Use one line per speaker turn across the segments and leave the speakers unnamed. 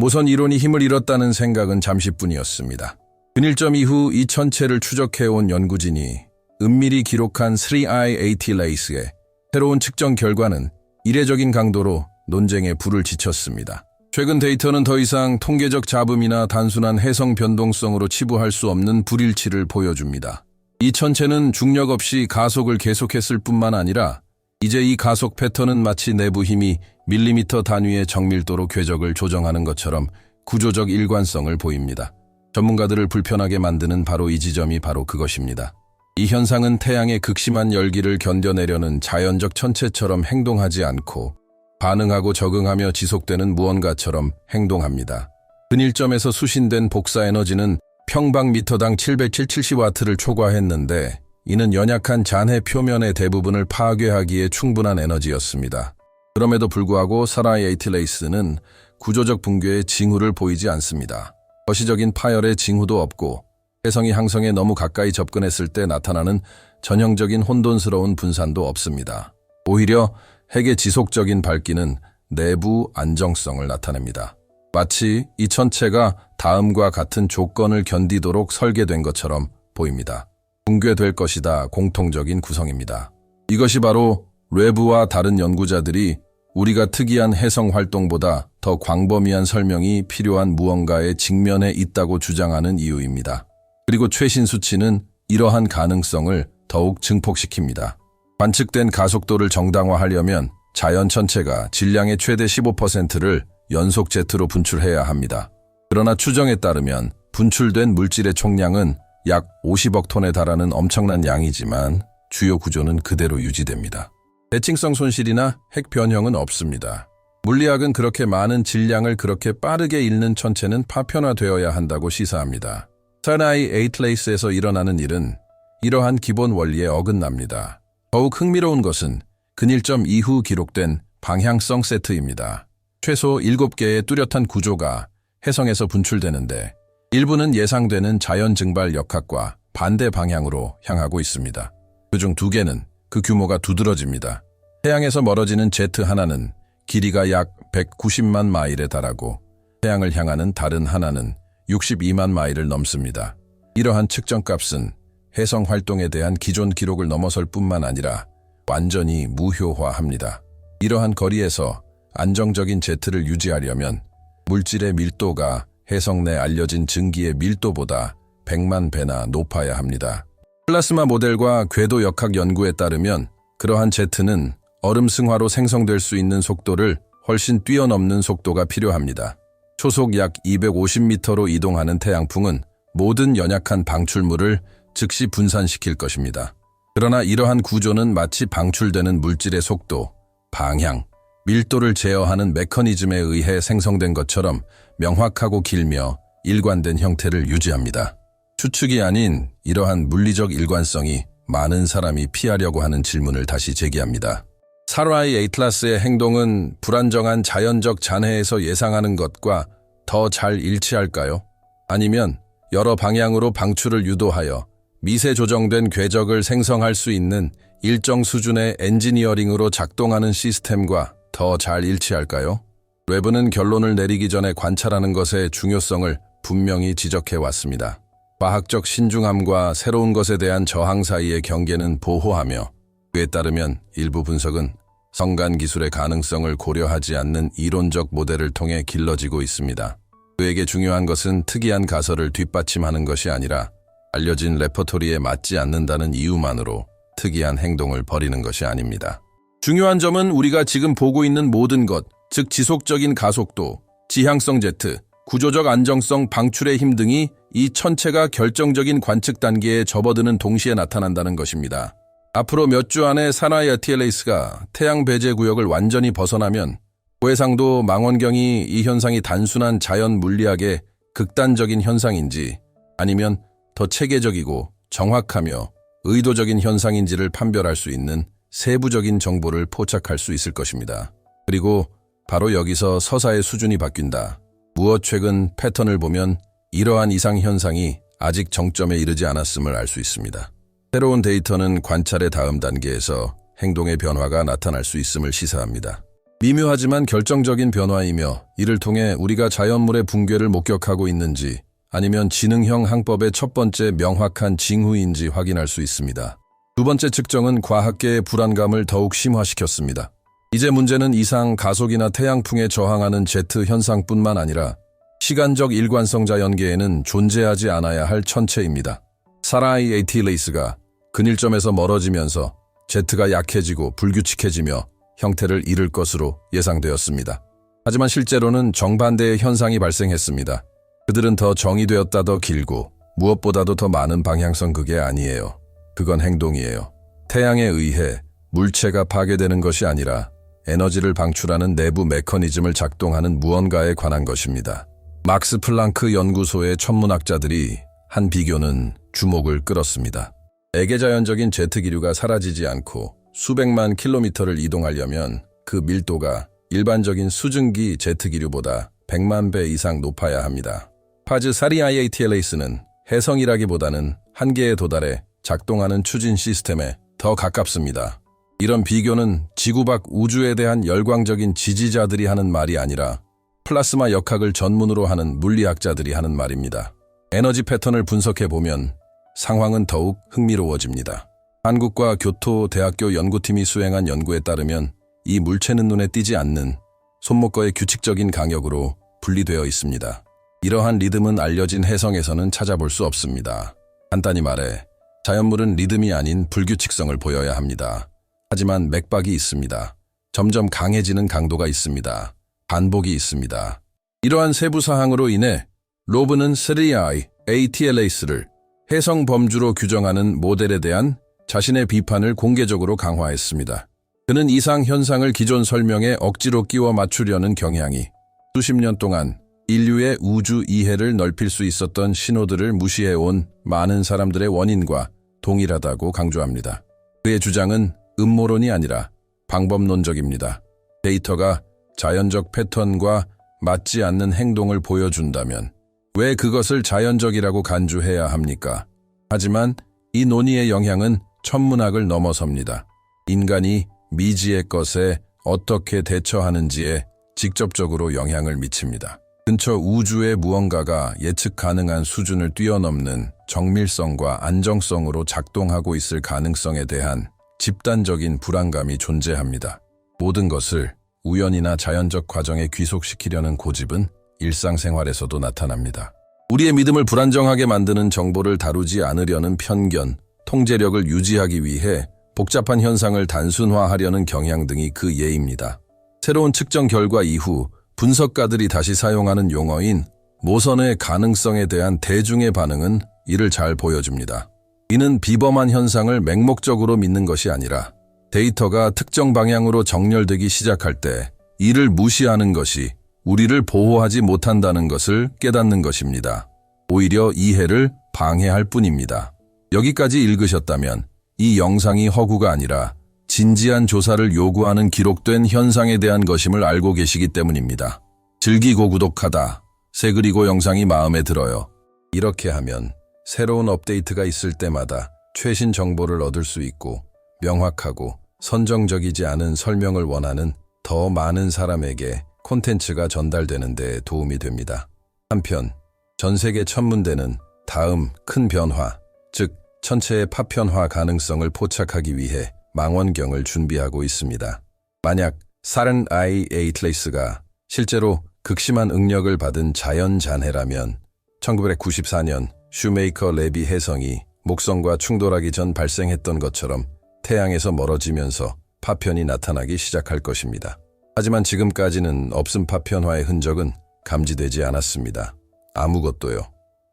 모선 이론이 힘을 잃었다는 생각은 잠시뿐이었습니다. 근일점 이후 이 천체를 추적해온 연구진이 은밀히 기록한 3I ATLAS의 새로운 측정 결과는 이례적인 강도로 논쟁에 불을 지쳤습니다. 최근 데이터는 더 이상 통계적 잡음이나 단순한 해성 변동성으로 치부할 수 없는 불일치를 보여줍니다. 이 천체는 중력 없이 가속을 계속했을 뿐만 아니라 이제 이 가속 패턴은 마치 내부 힘이 밀리미터 단위의 정밀도로 궤적을 조정하는 것처럼 구조적 일관성을 보입니다. 전문가들을 불편하게 만드는 바로 이 지점이 바로 그것입니다. 이 현상은 태양의 극심한 열기를 견뎌내려는 자연적 천체처럼 행동하지 않고 반응하고 적응하며 지속되는 무언가처럼 행동합니다. 근일점에서 수신된 복사 에너지는 평방미터당 770W를 초과했는데 이는 연약한 잔해 표면의 대부분을 파괴하기에 충분한 에너지였습니다. 그럼에도 불구하고 3I ATLAS는 구조적 붕괴의 징후를 보이지 않습니다. 거시적인 파열의 징후도 없고 혜성이 항성에 너무 가까이 접근했을 때 나타나는 전형적인 혼돈스러운 분산도 없습니다. 오히려 핵의 지속적인 밝기는 내부 안정성을 나타냅니다. 마치 이 천체가 다음과 같은 조건을 견디도록 설계된 것처럼 보입니다. 붕괴될 것이다 공통적인 구성입니다. 이것이 바로 웨브와 다른 연구자들이 우리가 특이한 해성 활동보다 더 광범위한 설명이 필요한 무언가의 직면에 있다고 주장하는 이유입니다. 그리고 최신 수치는 이러한 가능성을 더욱 증폭시킵니다. 관측된 가속도를 정당화하려면 자연 천체가 질량의 최대 15%를 연속 제트로 분출해야 합니다. 그러나 추정에 따르면 분출된 물질의 총량은 약 50억 톤에 달하는 엄청난 양이지만 주요 구조는 그대로 유지됩니다. 대칭성 손실이나 핵 변형은 없습니다. 물리학은 그렇게 많은 질량을 그렇게 빠르게 잃는 천체는 파편화되어야 한다고 시사합니다. 3I ATLAS에서 일어나는 일은 이러한 기본 원리에 어긋납니다. 더욱 흥미로운 것은 근일점 이후 기록된 방향성 세트입니다. 최소 7개의 뚜렷한 구조가 해성에서 분출되는데 일부는 예상되는 자연 증발 역학과 반대 방향으로 향하고 있습니다. 그중 2개는 그 규모가 두드러집니다. 태양에서 멀어지는 제트 하나는 길이가 약 190만 마일에 달하고 태양을 향하는 다른 하나는 62만 마일을 넘습니다. 이러한 측정값은 해성 활동에 대한 기존 기록을 넘어설 뿐만 아니라 완전히 무효화합니다. 이러한 거리에서 안정적인 제트를 유지하려면 물질의 밀도가 해성 내 알려진 증기의 밀도보다 100만 배나 높아야 합니다. 플라스마 모델과 궤도 역학 연구에 따르면 그러한 제트는 얼음 승화로 생성될 수 있는 속도를 훨씬 뛰어넘는 속도가 필요합니다. 초속 약 250m로 이동하는 태양풍은 모든 연약한 방출물을 즉시 분산시킬 것입니다. 그러나 이러한 구조는 마치 방출되는 물질의 속도, 방향, 밀도를 제어하는 메커니즘에 의해 생성된 것처럼 명확하고 길며 일관된 형태를 유지합니다. 추측이 아닌 이러한 물리적 일관성이 많은 사람이 피하려고 하는 질문을 다시 제기합니다. 3I ATLAS의 행동은 불안정한 자연적 잔해에서 예상하는 것과 더 잘 일치할까요? 아니면 여러 방향으로 방출을 유도하여 미세 조정된 궤적을 생성할 수 있는 일정 수준의 엔지니어링으로 작동하는 시스템과 더 잘 일치할까요? 웨브는 결론을 내리기 전에 관찰하는 것의 중요성을 분명히 지적해왔습니다. 과학적 신중함과 새로운 것에 대한 저항 사이의 경계는 보호하며 그에 따르면 일부 분석은 성간 기술의 가능성을 고려하지 않는 이론적 모델을 통해 길러지고 있습니다. 그에게 중요한 것은 특이한 가설을 뒷받침하는 것이 아니라 알려진 레퍼토리에 맞지 않는다는 이유만으로 특이한 행동을 벌이는 것이 아닙니다. 중요한 점은 우리가 지금 보고 있는 모든 것, 즉 지속적인 가속도, 지향성 제트, 구조적 안정성, 방출의 힘 등이 이 천체가 결정적인 관측 단계에 접어드는 동시에 나타난다는 것입니다. 앞으로 몇 주 안에 3I ATLAS가 태양 배제 구역을 완전히 벗어나면 고해상도 망원경이 이 현상이 단순한 자연 물리학의 극단적인 현상인지 아니면 더 체계적이고 정확하며 의도적인 현상인지를 판별할 수 있는 세부적인 정보를 포착할 수 있을 것입니다. 그리고 바로 여기서 서사의 수준이 바뀐다. 무엇 최근 패턴을 보면 이러한 이상 현상이 아직 정점에 이르지 않았음을 알 수 있습니다. 새로운 데이터는 관찰의 다음 단계에서 행동의 변화가 나타날 수 있음을 시사합니다. 미묘하지만 결정적인 변화이며 이를 통해 우리가 자연물의 붕괴를 목격하고 있는지 아니면 지능형 항법의 첫 번째 명확한 징후인지 확인할 수 있습니다. 두 번째 측정은 과학계의 불안감을 더욱 심화시켰습니다. 이제 문제는 이상 가속이나 태양풍에 저항하는 제트 현상뿐만 아니라 시간적 일관성 자연계에는 존재하지 않아야 할 천체입니다. 사라이 AT 레이스가 근일점에서 멀어지면서 제트가 약해지고 불규칙해지며 형태를 잃을 것으로 예상되었습니다. 하지만 실제로는 정반대의 현상이 발생했습니다. 그들은 더 정의되었다 더 길고 무엇보다도 더 많은 방향성 그게 아니에요. 그건 행동이에요. 태양에 의해 물체가 파괴되는 것이 아니라 에너지를 방출하는 내부 메커니즘을 작동하는 무언가에 관한 것입니다. 막스 플랑크 연구소의 천문학자들이 한 비교는 주목을 끌었습니다. 애계자연적인 제트 기류가 사라지지 않고 수백만 킬로미터를 이동하려면 그 밀도가 일반적인 수증기 제트 기류보다 100만 배 이상 높아야 합니다. 파즈 사리아이 ATLAS는 해성이라기보다는 한계에 도달해 작동하는 추진 시스템에 더 가깝습니다. 이런 비교는 지구 밖 우주에 대한 열광적인 지지자들이 하는 말이 아니라 플라스마 역학을 전문으로 하는 물리학자들이 하는 말입니다. 에너지 패턴을 분석해보면 상황은 더욱 흥미로워집니다. 한국과 교토대학교 연구팀이 수행한 연구에 따르면 이 물체는 눈에 띄지 않는 손목거의 규칙적인 강역으로 분리되어 있습니다. 이러한 리듬은 알려진 해성에서는 찾아볼 수 없습니다. 간단히 말해 자연물은 리듬이 아닌 불규칙성을 보여야 합니다. 하지만 맥박이 있습니다. 점점 강해지는 강도가 있습니다. 반복이 있습니다. 이러한 세부 사항으로 인해 로브는 3I ATLAS를 해성 범주로 규정하는 모델에 대한 자신의 비판을 공개적으로 강화했습니다. 그는 이상 현상을 기존 설명에 억지로 끼워 맞추려는 경향이 수십 년 동안 인류의 우주 이해를 넓힐 수 있었던 신호들을 무시해온 많은 사람들의 원인과 동일하다고 강조합니다. 그의 주장은 음모론이 아니라 방법론적입니다. 데이터가 자연적 패턴과 맞지 않는 행동을 보여준다면 왜 그것을 자연적이라고 간주해야 합니까? 하지만 이 논의의 영향은 천문학을 넘어섭니다. 인간이 미지의 것에 어떻게 대처하는지에 직접적으로 영향을 미칩니다. 근처 우주의 무언가가 예측 가능한 수준을 뛰어넘는 정밀성과 안정성으로 작동하고 있을 가능성에 대한 집단적인 불안감이 존재합니다. 모든 것을 우연이나 자연적 과정에 귀속시키려는 고집은 일상생활에서도 나타납니다. 우리의 믿음을 불안정하게 만드는 정보를 다루지 않으려는 편견, 통제력을 유지하기 위해 복잡한 현상을 단순화하려는 경향 등이 그 예입니다. 새로운 측정 결과 이후 분석가들이 다시 사용하는 용어인 모선의 가능성에 대한 대중의 반응은 이를 잘 보여줍니다. 이는 비범한 현상을 맹목적으로 믿는 것이 아니라 데이터가 특정 방향으로 정렬되기 시작할 때 이를 무시하는 것이 우리를 보호하지 못한다는 것을 깨닫는 것입니다. 오히려 이해를 방해할 뿐입니다. 여기까지 읽으셨다면 이 영상이 허구가 아니라 진지한 조사를 요구하는 기록된 현상에 대한 것임을 알고 계시기 때문입니다. 즐기고 구독하다. 새 그리고 영상이 마음에 들어요. 이렇게 하면 새로운 업데이트가 있을 때마다 최신 정보를 얻을 수 있고 명확하고 선정적이지 않은 설명을 원하는 더 많은 사람에게 콘텐츠가 전달되는 데 도움이 됩니다. 한편 전 세계 천문대는 다음 큰 변화, 즉 천체의 파편화 가능성을 포착하기 위해 망원경을 준비하고 있습니다. 만약 사렌아이 ATLAS가 실제로 극심한 응력을 받은 자연잔해라면 1994년 슈메이커 레비 해성이 목성과 충돌하기 전 발생했던 것처럼 태양에서 멀어지면서 파편이 나타나기 시작할 것입니다. 하지만 지금까지는 없음 파편화의 흔적은 감지되지 않았습니다. 아무것도요.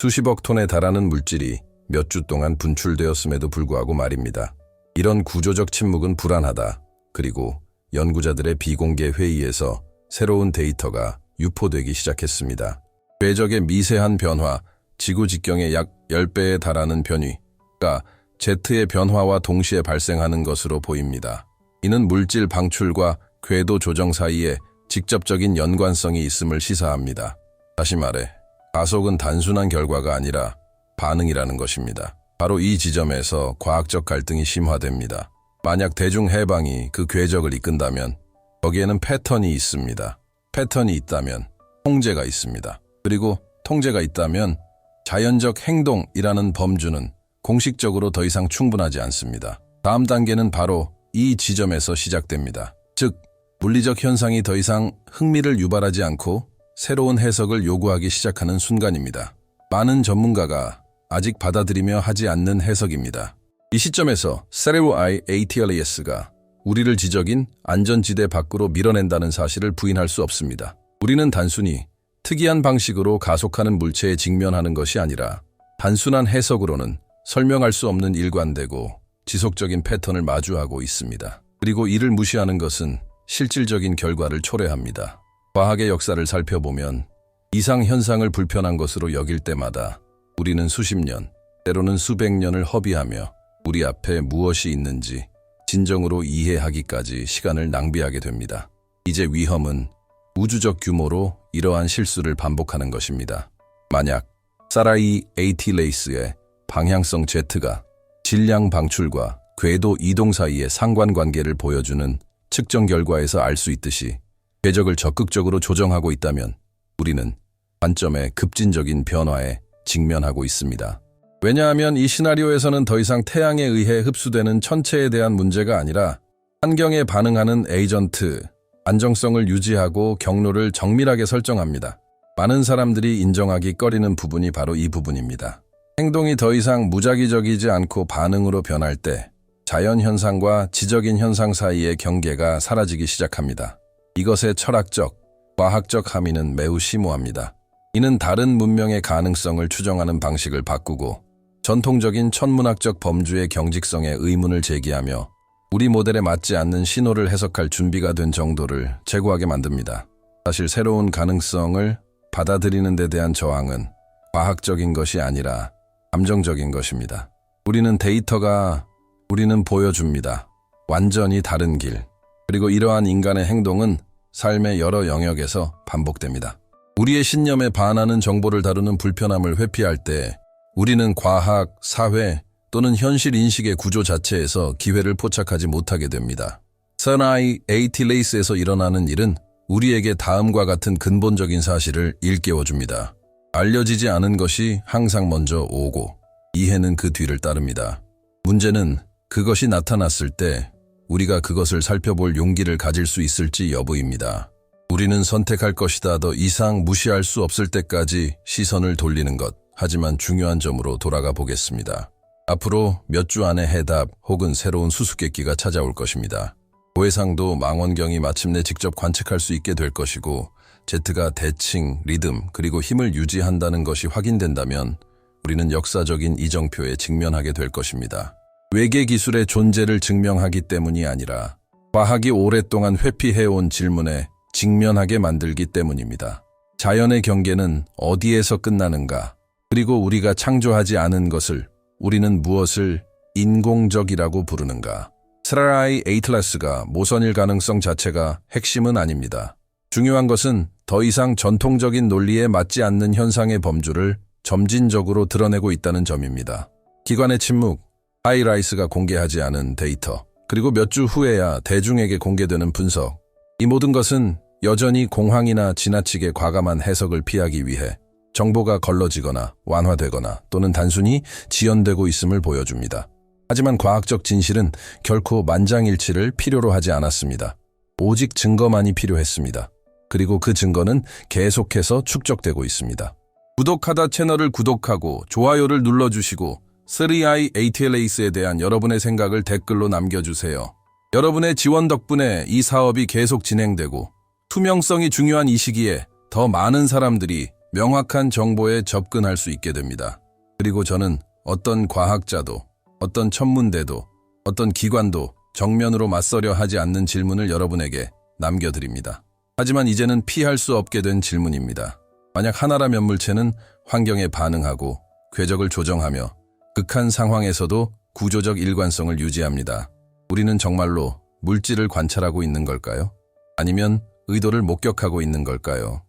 수십억 톤에 달하는 물질이 몇 주 동안 분출되었음에도 불구하고 말입니다. 이런 구조적 침묵은 불안하다. 그리고 연구자들의 비공개 회의에서 새로운 데이터가 유포되기 시작했습니다. 궤적의 미세한 변화, 지구 직경의 약 10배에 달하는 변위가 제트의 변화와 동시에 발생하는 것으로 보입니다. 이는 물질 방출과 궤도 조정 사이에 직접적인 연관성이 있음을 시사합니다. 다시 말해, 가속은 단순한 결과가 아니라 반응이라는 것입니다. 바로 이 지점에서 과학적 갈등이 심화됩니다. 만약 대중 해방이 그 궤적을 이끈다면 거기에는 패턴이 있습니다. 패턴이 있다면 통제가 있습니다. 그리고 통제가 있다면 자연적 행동이라는 범주는 공식적으로 더 이상 충분하지 않습니다. 다음 단계는 바로 이 지점에서 시작됩니다. 즉, 물리적 현상이 더 이상 흥미를 유발하지 않고 새로운 해석을 요구하기 시작하는 순간입니다. 많은 전문가가 아직 받아들이며 하지 않는 해석입니다. 이 시점에서 세레로아이 ATLAS가 우리를 지적인 안전지대 밖으로 밀어낸다는 사실을 부인할 수 없습니다. 우리는 단순히 특이한 방식으로 가속하는 물체에 직면하는 것이 아니라 단순한 해석으로는 설명할 수 없는 일관되고 지속적인 패턴을 마주하고 있습니다. 그리고 이를 무시하는 것은 실질적인 결과를 초래합니다. 과학의 역사를 살펴보면 이상 현상을 불편한 것으로 여길 때마다 우리는 수십 년, 때로는 수백 년을 허비하며 우리 앞에 무엇이 있는지 진정으로 이해하기까지 시간을 낭비하게 됩니다. 이제 위험은 우주적 규모로 이러한 실수를 반복하는 것입니다. 만약 사라이 ATLAS의 방향성 Z가 질량 방출과 궤도 이동 사이의 상관관계를 보여주는 측정 결과에서 알 수 있듯이 궤적을 적극적으로 조정하고 있다면 우리는 관점의 급진적인 변화에 직면하고 있습니다. 왜냐하면 이 시나리오에서는 더 이상 태양에 의해 흡수되는 천체에 대한 문제가 아니라 환경에 반응하는 에이전트, 안정성을 유지하고 경로를 정밀하게 설정합니다. 많은 사람들이 인정하기 꺼리는 부분이 바로 이 부분입니다. 행동이 더 이상 무작위적이지 않고 반응으로 변할 때 자연현상과 지적인 현상 사이의 경계가 사라지기 시작합니다. 이것의 철학적, 과학적 함의는 매우 심오합니다. 이는 다른 문명의 가능성을 추정하는 방식을 바꾸고 전통적인 천문학적 범주의 경직성에 의문을 제기하며 우리 모델에 맞지 않는 신호를 해석할 준비가 된 정도를 제고하게 만듭니다. 사실 새로운 가능성을 받아들이는 데 대한 저항은 과학적인 것이 아니라 감정적인 것입니다. 우리는 보여줍니다. 완전히 다른 길. 그리고 이러한 인간의 행동은 삶의 여러 영역에서 반복됩니다. 우리의 신념에 반하는 정보를 다루는 불편함을 회피할 때 우리는 과학, 사회 또는 현실 인식의 구조 자체에서 기회를 포착하지 못하게 됩니다. 사라이 ATLAS에서 일어나는 일은 우리에게 다음과 같은 근본적인 사실을 일깨워줍니다. 알려지지 않은 것이 항상 먼저 오고 이해는 그 뒤를 따릅니다. 문제는 그것이 나타났을 때 우리가 그것을 살펴볼 용기를 가질 수 있을지 여부입니다. 우리는 선택할 것이다 더 이상 무시할 수 없을 때까지 시선을 돌리는 것. 하지만 중요한 점으로 돌아가 보겠습니다. 앞으로 몇 주 안에 해답 혹은 새로운 수수께끼가 찾아올 것입니다. 고해상도 망원경이 마침내 직접 관측할 수 있게 될 것이고 Z가 대칭, 리듬, 그리고 힘을 유지한다는 것이 확인된다면 우리는 역사적인 이정표에 직면하게 될 것입니다. 외계 기술의 존재를 증명하기 때문이 아니라 과학이 오랫동안 회피해온 질문에 직면하게 만들기 때문입니다. 자연의 경계는 어디에서 끝나는가? 그리고 우리가 창조하지 않은 것을 우리는 무엇을 인공적이라고 부르는가? 사라이 ATLAS가 모선일 가능성 자체가 핵심은 아닙니다. 중요한 것은 더 이상 전통적인 논리에 맞지 않는 현상의 범주를 점진적으로 드러내고 있다는 점입니다. 기관의 침묵, 하이라이스가 공개하지 않은 데이터, 그리고 몇 주 후에야 대중에게 공개되는 분석. 이 모든 것은 여전히 공황이나 지나치게 과감한 해석을 피하기 위해 정보가 걸러지거나 완화되거나 또는 단순히 지연되고 있음을 보여줍니다. 하지만 과학적 진실은 결코 만장일치를 필요로 하지 않았습니다. 오직 증거만이 필요했습니다. 그리고 그 증거는 계속해서 축적되고 있습니다. 구독하다 채널을 구독하고 좋아요를 눌러주시고 사라이 ATLAS에 대한 여러분의 생각을 댓글로 남겨주세요. 여러분의 지원 덕분에 이 사업이 계속 진행되고 투명성이 중요한 이 시기에 더 많은 사람들이 명확한 정보에 접근할 수 있게 됩니다. 그리고 저는 어떤 과학자도, 어떤 천문대도, 어떤 기관도 정면으로 맞서려 하지 않는 질문을 여러분에게 남겨드립니다. 하지만 이제는 피할 수 없게 된 질문입니다. 만약 하나라면 물체는 환경에 반응하고 궤적을 조정하며 극한 상황에서도 구조적 일관성을 유지합니다. 우리는 정말로 물질을 관찰하고 있는 걸까요? 아니면 의도를 목격하고 있는 걸까요?